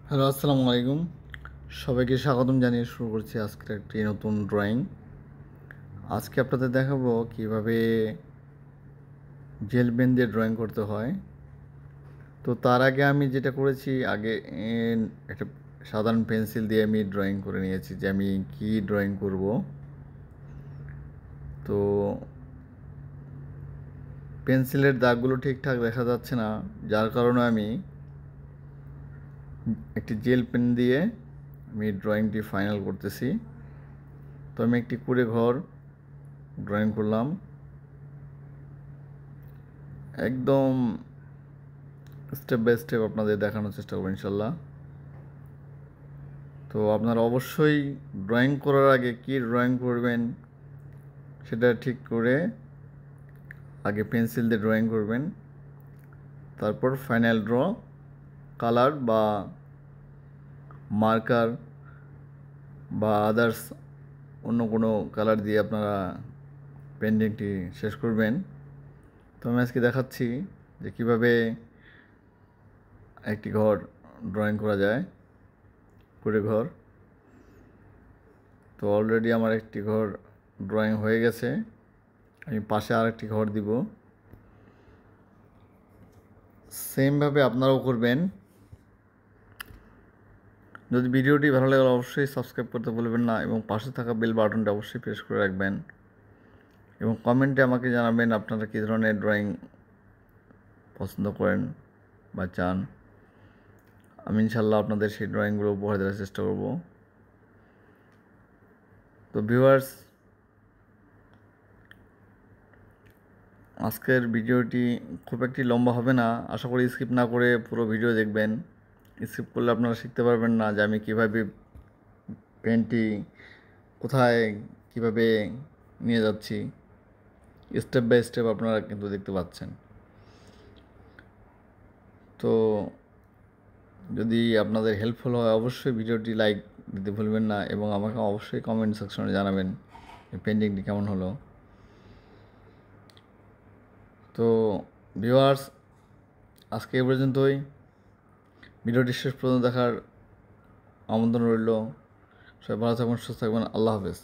Hello, আসসালামু আলাইকুম। সবাইকে স্বাগতম জানিয়ে শুরু করছি আজকের একটি নতুন ড্রয়িং। আজকে আপনাদের দেখাবো কিভাবে জেল পেন দিয়ে ড্রয়িং করতে হয়। তো তার আগে আমি যেটা করেছি, আগে একটা সাধারণ পেন্সিল দিয়ে আমি ড্রয়িং করে নিয়েছি যে আমি কি ড্রয়িং করব। তো পেন্সিলের দাগগুলো ঠিকঠাক দেখা যাচ্ছে না, যার কারণে আমি একটি জেল পেন দিয়ে আমি ড্রয়িংটি ফাইনাল করতেছি। তো আমি একটি কুঁড়ে ঘর ড্রয়িং করলাম, একদম স্টেপ বাই স্টেপ আপনাদের দেখানোর চেষ্টা করবো ইনশাল্লাহ। তো আপনারা অবশ্যই ড্রয়িং করার আগে কি ড্রয়িং করবেন সেটা ঠিক করে আগে পেন্সিল দিয়ে ড্রয়িং করবেন, তারপর ফাইনাল ড্র কালার বা মার্কার বা আদার্স অন্য কোনো কালার দিয়ে আপনারা পেন্টিংটি শেষ করবেন। তো আমি আজকে দেখাচ্ছি যে কীভাবে একটি ঘর ড্রয়িং করা যায়, কুঁড়ে ঘর। তো অলরেডি আমার একটি ঘর ড্রয়িং হয়ে গেছে, আমি পাশে আরেকটি ঘর দিব। সেমভাবে আপনারাও করবেন। যদি ভিডিওটি ভালো লাগে অবশ্যই সাবস্ক্রাইব করতে ভুলবেন না এবং পাশে থাকা বেল বাটনটা অবশ্যই প্রেস করে রাখবেন এবং কমেন্টে আমাকে জানাবেন আপনারা কী ধরনের ড্রয়িং পছন্দ করেন বা চান। আমি ইনশাল্লাহ আপনাদের সেই ড্রয়িংগুলো উপহার দেওয়ার চেষ্টা করব। তো ভিউয়ার্স, আজকের ভিডিওটি খুব একটি লম্বা হবে না, আশা করি স্কিপ না করে পুরো ভিডিও দেখবেন। স্কিপ করলে আপনারা শিখতে পারবেন না যে আমি কীভাবে পেনটি কোথায় কীভাবে নিয়ে যাচ্ছি। স্টেপ বাই স্টেপ আপনারা কিন্তু দেখতে পাচ্ছেন। তো যদি আপনাদের হেল্পফুল হয় অবশ্যই ভিডিওটি লাইক দিতে ভুলবেন না এবং আমাকে অবশ্যই কমেন্ট সেকশনে জানাবেন পেন্টিংটি কেমন হলো। তো ভিউয়ার্স, আজকে এ পর্যন্তই। ভিডিওটি শেষ পর্যন্ত দেখার আমন্ত্রণ রইল। সবাই ভালো থাকবেন, সুস্থ থাকবেন। আল্লাহ হাফেজ।